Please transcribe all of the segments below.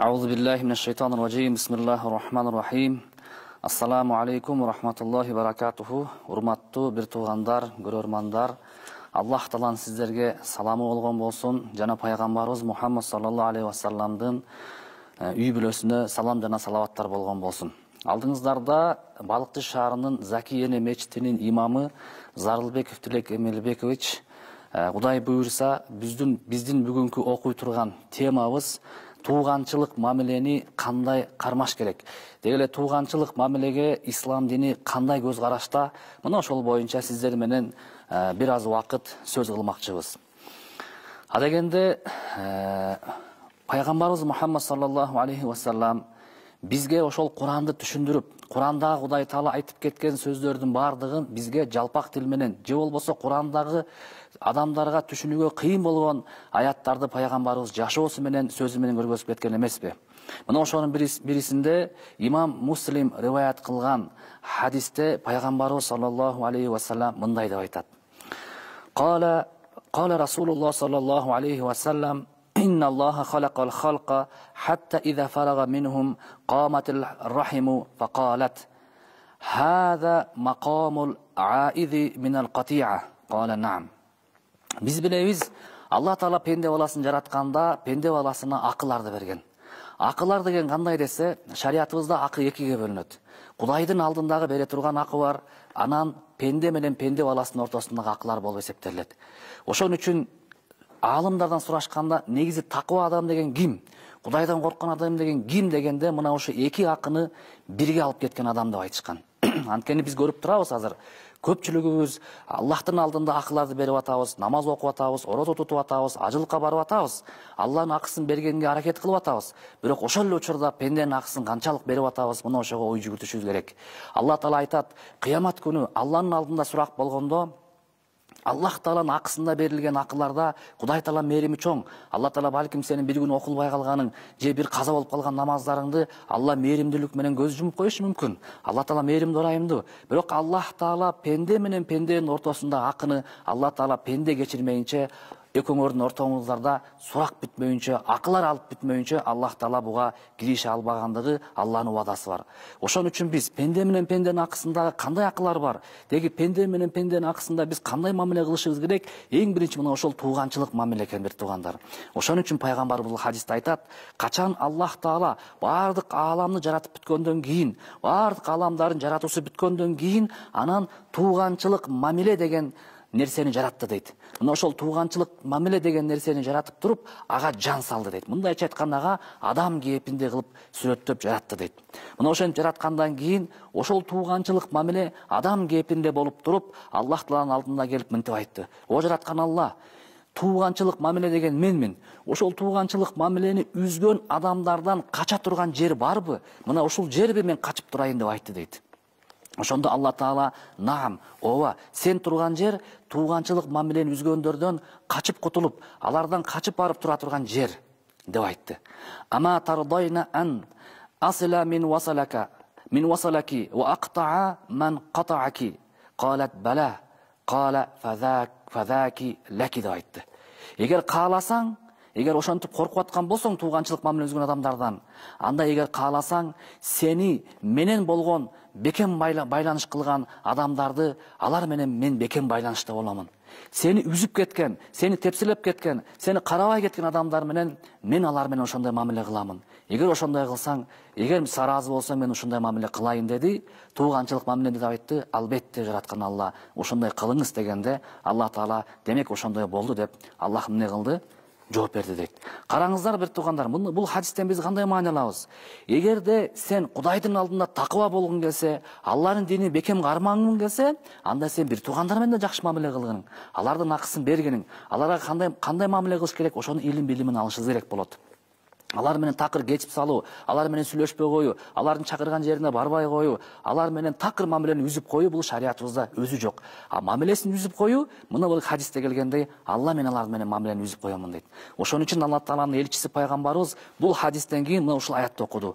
Ауzu billahi mineşşeytanirracim. Bismillahirrahmanirrahim. Assalamu alaikum wa rahmatullahi wa barakatuhu. Урматтуу бир туугандар, көрөрмандар, Аллах Тааланын сиздерге саламы болгон болсун. Жана пайгамбарыбыз Мухаммад саллаллаху алейхи ва салламдын үй бүлөсүнө салам жана салаваттар болгон болсун. Алдыңыздарда Балыкчы шаарынын Закиене мечитинин имамы Зарылбеков Тилек Эмелбекович, Кудай буйрса, биздин бүгүнкү окуй турган темабыз тууганчылык мамилени кандай кармаш керек. Деги эле тууганчылык мамилеге ислам дини кандай көз карашта, мына ошол боюнча сиздер менен бир аз убакыт сөз кылмакчыбыз. Адегенде пайгамбарыбыз Мухаммад саллаллаху алейхи ва саллам бизге ошол Куранды түшүндүрүп, Курандагы Кудай Таала айтып кеткен сөздөрдүн бардыгын бизге жалпак тил менен, же болбосо Курандагы адамдарга түшүнүүгө кыйын болгон аяттарды пайгамбарыбыз жашоосу менен, сөзү менен көргөзүп кеткен эмеспи? Мына ошонун бирисинде имам Муслим риваят кылган хадисте пайгамбарыбыз саллаллаху алейхи ва саллам мындай деп айтат. Кала Расулуллах саллаллаху алейхи ва саллам: إن الله خلق الخلق حتى إذا فرغ منهم قامت الرحم فقالت هذا مقام العائذ من القطيعة قال نعم. Biz bilебиз, Аллах Таала пенде баласын жаратканда пенде баласына акыларды берген. Акылар деген кандай десе, шариатыбызда акы экиге бөлүнөт. Кудайдын алдындагы бере турган акы бар, анан пенде менен пенде баласынын ортосундагы акылар болуп эсептелет. Ошон үчүн алымдардан сурашканда негизи такыба адам деген ким? Кудайдан корккон адам деген ким дегенде мына ошо эки акыны бирге алып кеткен адам деп айтышкан. Анткени биз көрүп турабыз азыр. Көпчүлүгүбүз Аллахтын алдында акыларды берип атабыз, намаз окуп атабыз, орозо тутуп атабыз, ажылыкка барып атабыз. Алланын акысын бергенге аракет кылып атабыз. Бирок ошол эле учурда пенденин акысын канчалык берип атабыз, мына ошого ой жүгүртүшүбүз керек. Аллах Таала айтат, кыямат күнү Алланын алдында сурак болгондо Аллах Тааланын акысында берилген акыларда Кудай Таала мээрими чоң. Аллах Таала балким сенин бир күн окулбай калганың, же бир каза болуп калган намаздарыңды Алла мээримдүүлүк менен көз жумуп коюшу мүмкүн. Аллах Таала мээримдүү, ырайымдуу. Бирок Аллах Таала пенде менен пенденин ортосунда акыны Аллах Таала пенде кечирмейинче, экөөңөрдүн ортоңуздарда сурак бүтмөйүнчө, акылар алып бүтмөйүнчө Аллах Таала буга киреше албагандыгы Алланын убадасы бар. Ошон үчүн биз пенде менен пенденин акысындагы кандай акылар бар? Деги пенде менен пенденин акысында биз кандай мамиле кылышыбыз керек? Эң биринчи мына ошол тууганчылык мамиле экен, бир туугандар. Ошон үчүн пайгамбар бул хадисте айтат, качан Аллах Таала бардык ааламны жаратып бүткөндөн кийин, бардык ааламдардын жаратуусу бүткөндөн кийин, анан тууганчылык мамиле деген нерсени жаратты дейт. Мына ошол тууганчылык мамиле деген нерсени жаратып туруп, ага жан салды дейт. Мындайча айтканда ага адам кейпинде кылып сүрөттөп жаратты дейт. Мына ошентип жараткандан кийин ошол тууганчылык мамиле адам кейпинде болуп туруп, Аллах Тааланын алдына келип мынтип айтты: "О жараткан Алла, тууганчылык мамиле деген менмин. Ошол тууганчылык мамилени үзгөн адамдардан кача турган жер барбы? Мына ушул жерби мен качып турайын" деп айтты дейт. Ошондо Аллах Таала: "Наам, ооба, сен турган жер тууганчылык мамилени үзгөндөрдөн качып кутулуп, алардан качып барып тура турган жер" деп айтты. "Ама тардайна ан асила мин васалаки ва aqta'a man qata'aki?" Qalat bala. Qala fadaki laki деп айтты. Эгер кааласаң, эгер ошентип коркуп аткан болсоң тууганчылык мамиле үзгөн адамдардан, анда эгер кааласаң, сени менен болгон бекем байланыш кылган адамдарды алар менен мен бекем байланышта боламын. Сени үзүп кеткен, сени тепселеп кеткен, сени карабай кеткен адамдар менен мен алар менен ошондой мамиле кыламын. Эгер ошондой кылсаң, эгер сен ыраазы болсоң мен ошондой мамиле кылайын деди. Тууганчылык мамилени деп айтты. Албетте жараткан Алла ошондой кылыңыз дегенде, Аллах Таала демек ошондой болду деп Аллах эмне кылды? Жооп берди дейт. Караңыздар бир туугандар, бул хадистен биз кандай маани алабыз? Эгерде сен Кудайдын алдында такыба болгуң келсе, Алланын динин бекем кармагың келсе, анда сен бир туугандар менен да жакшы мамиле кылгың, алардын акысын бергениң, аларга кандай мамиле кылыш керек, ошону билимин алышыңыз керек болот. Алар менен такыр кечип салуу, алар менен сүйлөшпөй коюу, алардын чакырган жерине барбай коюу, алар менен такыр мамилени үзүп коюу бул шариатыбызда өзү жок. А мамилесин үзүп коюу, мына бул хадисте келгендей, Алла мен алар менен мамилени үзүп коёмун дейт. Ошон үчүн Аллах Тааланын элчиси пайгамбарыбыз бул хадистен кийин мына ушул аятты окуду.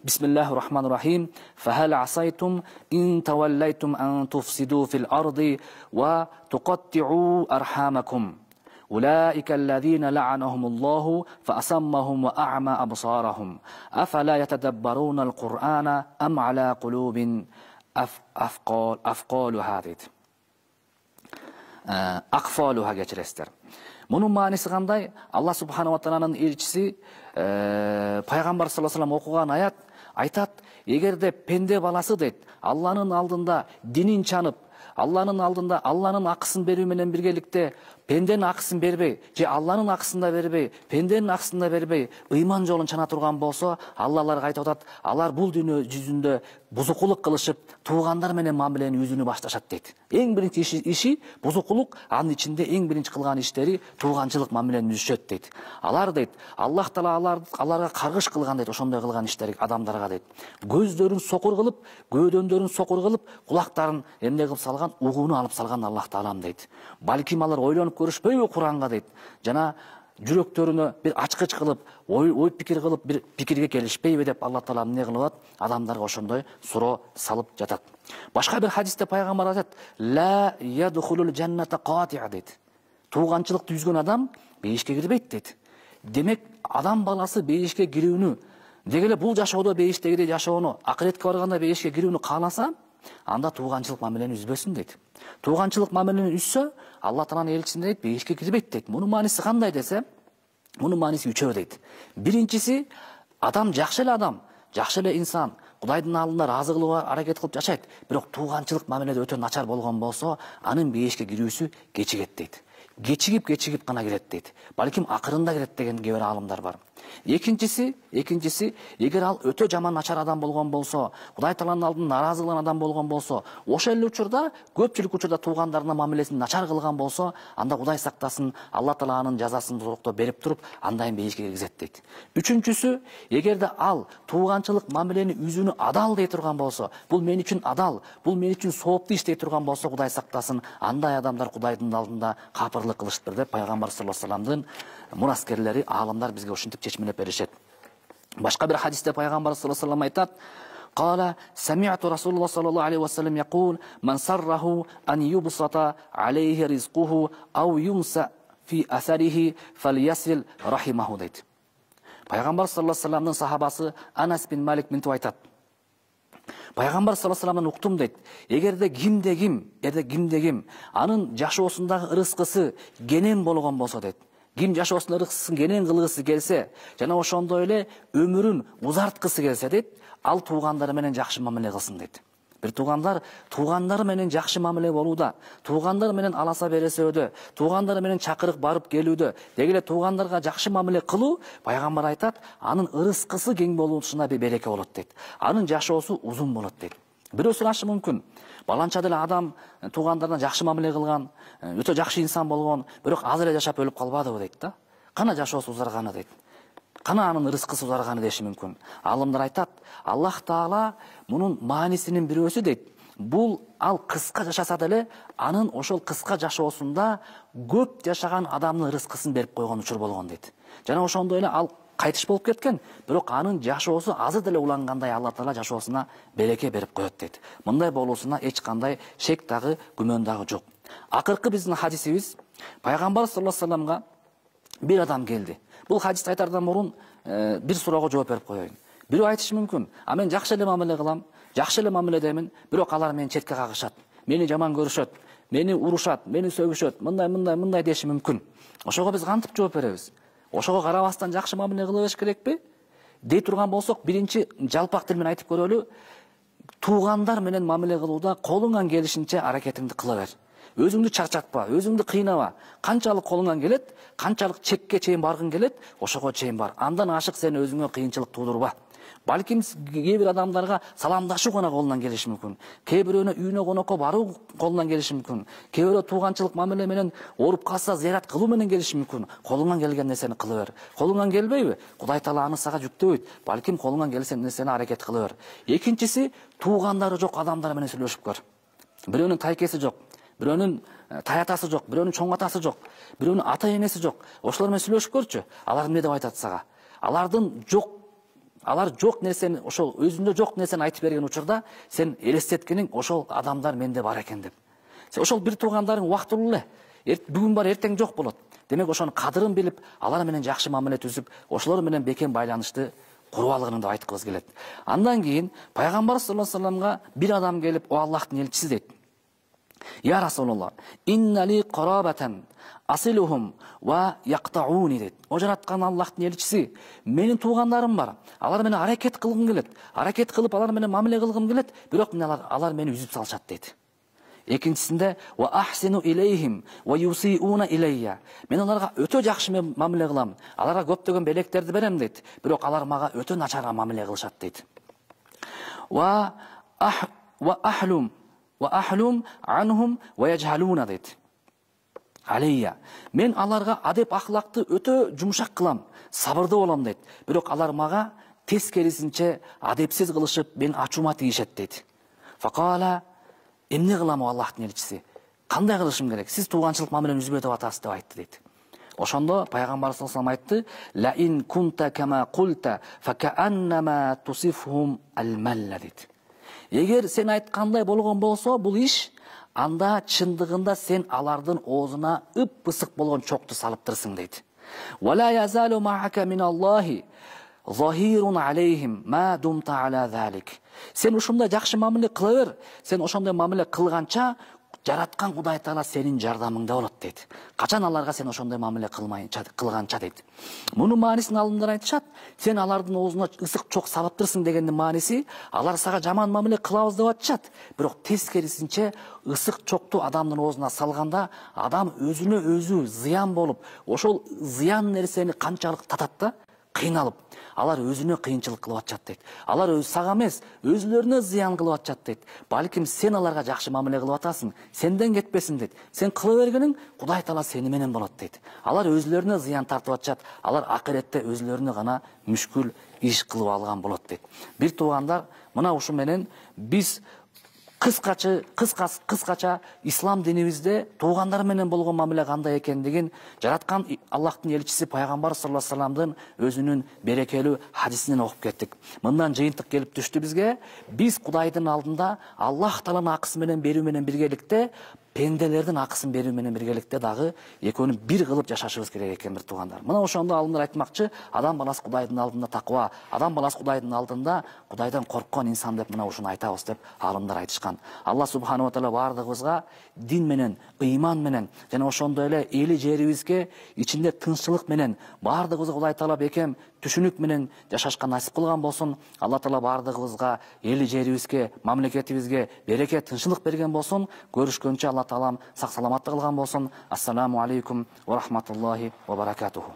Бисмиллахир-рахманир-рахим. Фахал асайтум ин таваллайтум ан туфсиду фил арди ва туqatti'u архамакум أولئك الذين لعنهم الله فأصمهم وأعمى أبصارهم أفلا يتدبرون القرآن أم على قلوب أفقالها deydi. Akfaluha geçiresizler. Bunun manisi qanday? Allah subhanahu wa ta'lanın elçisi Peygamber sallallahu aleyhi ve sellem okugan ayat aytat, егерде пенде баласы дейт, Allah'ın алдында динин чанып, Allah'ın алдында Allah'ın акысын берүү менен биргеликте пенденин акысын бербей, же Allah'ın акысын да бербей, пенденин акысын да бербей, ыйман жолун чана турган болсо, Аллаларга айтып атат, алар бул дүйнө жүзүндө бузукулук кылышып, туугандар менен мамиленин үзүнү башташат дейт. Эң биринчи иши бузукулук, анын ичинде эң биринчи кылган иштери тууганчылык мамиленин үзүшөт дейт. Алар дейт, Аллах таала аларга каргыш кылган дейт, ошондой кылган иштери адамдарга дейт. Көздөрүн сокур кылып, көөдөндөрүн сокур кылып, кулактарын эмне кылып салган, угууну алып салган Аллах таалам дейт. Балким алар ойлонуп көрүшпөйбү Куранга дейт. Жана жүрөктөрүнө бир ачкыч кылып, ой пикир кылып, бир пикирге келишпейби деп Аллах таала эмне кылып атат? Адамдарга ошондой суроо салып жатат. Башка бир хадисте пайгамбар айтат: "Ла ядхулул жанната кати'a" дейт. Тууганчылыкты үзгөн адам бейишке кирбейт дейт. Демек, адам баласы бейишке кирүүнү, дегеле бул жашоодо бейиштегидей жашоону, акыретке барганда бейишке кирүүнү кааласа, анда тууганчылык мамилени үзбөсүн дейт. Тууганчылык мамилени үзсө, Аллах тааланын элчиси дейт, бейишке кирбейт дейт. Мунун мааниси кандай десе, мунун мааниси үчөө дейт. Биринчиси, адам жакшы эле адам, жакшы эле инсан, Кудайдын алдында ыраазы кылууга аракет кылып жашайт. Бирок тууганчылык мамиледе өтө начар болгон болсо, анын бейишке кирүүсү кечигет дейт. Кечигип гана кирет дейт. Балким акырында кирет деген кээ бир аалымдар бар. Экинчиси, эгер ал өтө жаман начар адам болгон болсо, Кудай тааланын алдында наразы кылган адам болгон болсо, ошол эле учурда, көпчүлүк учурда туугандарына мамилесин начар кылган болсо, анда Кудай сактасын, Аллах тааланын жазасын толуктоо берип туруп, андайын бейишке киргизет дейт. Үчүнчүсү, эгерде ал тууганчылык мамилени үзүүнү адал дей турган болсо, бул мен үчүн адал, бул мен үчүн сооптуу иш дей турган болсо, Кудай сактасын, андай адамдар Кудайдын алдында капырлык кылыштыр деп Пайгамбар саллаллаху алейхи вассаламдын мураскерлери, аалымдар бизге ушинтип чечмелеп беришет. Башка бир хадисте Пайгамбар саллаллаху алейхи вассалам айтат: "Qala sami'tu Rasulullah sallallahu aleyhi ve sellem yaqul man sarrahu an yubsata alayhi rizquhu aw yumsa fi atharihi falyasil rahimahu" deyт. Пайгамбар саллаллаху алейхи вассаламдын сахабасы Анас бин Малик мынтип айтат: Пайгамбар саллаллаху алейхи вассаламдан уктум дейт. Эгерде кимде ким анын жашоосундагы ырыскысы кенен болгон болсо дейт. Ким жашоосунда ырыскысын кенен кылгысы келсе, жана ошондой эле өмүрүн узарткысы келсе дейт, ал туугандары менен жакшы мамиле кылсын дейт. Бир туугандары менен жакшы мамиле болууда, туугандары менен аласа бересөөдө, туугандары менен чакырык барып келүүдө, дегеле туугандарга жакшы мамиле кылуу, Пайгамбар айтат, анын ырыскысы кең болушуна бир береке болот дейт. Анын жашоосу узун болот дейт. Бирөө сурашы мүмкүн. Баланча деле адам туугандарына жакшы мамиле кылган, өтө жакшы инсан болгон, бирок азыр эле жашап өлүп калбадыбы дейт да. Кана жашоосу узарганы дейт. Кана анын ырыскысы узарганы деши мүмкүн. Алымдар айтат, Аллах таала мунун маанисинин бирөөсү дейт. Бул ал кыска жашаса деле, анын ошол кыска жашоосунда көп жашаган адамдын ырыскысын берип койгон учур болгон дейт. Жана ошондой эле ал кайтыш болуп кеткен, бирок анын жашоосу азыр деле улангандай Алла таала жашоосуна береке берип коет дейт. Мындай болуусуна эч кандай шек дагы, күмөн дагы жок. Акыркы биздин хадисибиз, Пайгамбар саллаллаху алейхи вассаламга бир адам келди. Бул хадисти айтардан мурун бир суроого жооп берип коеюн. Бирөө айтышы мүмкүн: "А мен жакшы эле мамиле кылам, жакшы эле мамиледемин, бирок алар мени четке кагышат, мени жаман көрүшөт, мени урушат, мени сөгүшөт, мындай деши мүмкүн." Ошого биз кантип жооп беребиз? Ошого карабастан жакшы мамиле кылабыз керекпи? Дей турган болсок, биринчи жалпак тил менен айтып көрөлү. Туугандар менен мамиле кылууда колуңан келишинче аракетиңди кыла бер. Өзүңдү чарчатпа, өзүңдү кыйнава. Канчалык колуңан келет, канчалык чекке чейин баргың келет, ошого чейин бар. Андан ашык сен өзүңө кыйынчылык туудурба. Балким кээ бир адамдарга саламдашуу гана колунан келиши мүмкүн. Кээ бирөөнө үйүнө конокко баруу колунан келиши мүмкүн. Кээ бирөө тууганчылык мамиле менен ооруп калса зыярат кылуу менен келиши мүмкүн. Колуңан келген нерсени кыла бер. Колуңан келбейби? Кудай таала аны сага жүктөбөйт. Балким колуңан келсе нерсени аракет кыла бер. Экинчиси, туугандары жок адамдар менен сүйлөшүп көр. Бирөөнүн тайкеси жок, бирөөнүн таятасы жок, бирөөнүн чоң атасы жок, бирөөнүн ата энеси жок. Ошолор менен сүйлөшүп көрчү. Алар эмне деп айтат сага? Алар жок нерсени, ошол өзүндө жок нерсени айтып берген учурда сен элестеткениң ошол адамдар менде бар экен деп. Сен ошол бир туугандарың убактылуу эле. Бүгүн бар, эртең жок болот. Демек ошонун кадырын билип, алар менен жакшы мамиле түзүп, ошолор менен бекем байланышты куруп алганы деп айткыбыз келет. Андан кийин пайгамбар саллаллаху алейхи вассаламга бир адам келип, "О Аллахтын элчиси" дейт. "Я Расулуллах, иннали карабатан асилухум ва яктауни" дейт. "О жараткан Аллахтын элчиси, менин туугандарым бар. Алар менен аракет кылгым келет. Аракет кылып алар менен мамиле кылгым келет, бирок алар мени үзүп салышат" дейт. Экинчисинде "Ва ахсину илейхим ва юсиуна илейя". Мен аларга өтө жакшы мамиле кылам. Аларга көптөгөн белектерди берем дейт, бирок алар мага өтө начар мамиле кылышат дейт. "Ва ахлум анхум ва яжхалуна" дейт. "Алейя. Мен аларга адеп ахлакты өтө жумшак кылам, сабырдуу болом" дейт. Бирок алар мага тескерисинче адепсиз кылышып, мен ачуума тийишет дейт. Факала, "Эмне кылам о Аллахтын элчиси? Кандай кылышым керек? Сиз тууганчылык мамилени үзбөй деп атасыз" деп айтты дейт. Ошондо пайгамбар саллаллаху алейхи вассалам айтты: "Ла ин кунта кама култа факааннама тусифхум алмалла" дейт. Эгер сен айткандай болгон болсо бул иш, анда чындыгында сен алардын оозуна ып-ысык болгон чокту салыптырсың дейт. "Вала язалу ма'ака миналлахи захирун алейхим ма думта ала залик". Сен ушундай жакшы мамиле кыла бер. Сен ошондой мамиле кылганча жараткан Кудай Таала сенин жардамыңда болот дейт. Качан аларга сен ошондой мамиле кылганча дейт. Мунун маанисин алымдар айтышат, сен алардын оозуна ысык чок салыптырсың дегендин мааниси, алар сага жаман мамиле кылабыз деп атышат. Бирок тескерисинче ысык чокту адамдын оозуна салганда, адам өзүнө өзү зыян болуп, ошол зыян нерсени канчалык татат да, кыйналып, алар өзүнө кыйынчылык кылып атышат дейт. Алар өз сага эмес, өзүлөрүнө зыян кылып атышат дейт. Балким сен аларга жакшы мамиле кылып атасың, сенден кетпесин дейт. Сен кыла бергениң Кудай Таала сени менен болот дейт. Алар өзүлөрүнө зыян тартып атышат, алар акыретте өзүлөрүнө гана мүшкүл иш кылып алган болот дейт. Бир туугандар, мына ушу менен биз кыскача ислам динибизде туугандар менен болгон мамиле кандай экендигин жараткан Аллахтын элчиси пайгамбар саллаллаху алейхи вассаламдын өзүнүн берекелүү хадисинен окуп кеттик. Мындан жыйынтык келип түштү бизге. Биз Кудайдын алдында Аллах Тааланын акысын менен берүү менен биргеликте, пенделердин акысын берүү менен биргеликте дагы экөөнү бир кылып жашашыбыз керек экен бир туугандар. Мына ошондо алымдар айтмакчы, адам баласы Кудайдын алдында таква, адам баласы Кудайдын алдында Кудайдан корккон инсан деп мына ушуну айтабыз деп алымдар айтышкан. Алла субханаху ва таала бардыгыбызга дин менен, ыйман менен жана ошондой эле эли жерибизге ичинде тынччылык менен бардыгыбызга Кудай Таала бекем түшүнүк менен жашашка насип кылган болсун. Алла Таала бардыгыбызга, эли жерибизге, мамлекетибизге береке, тынччылык берген болсун. Көрүшкөнчө Алла Таалам сак саламатты кылган болсун. Ассаламу алейкум ва рахматуллахи ва баракатуху.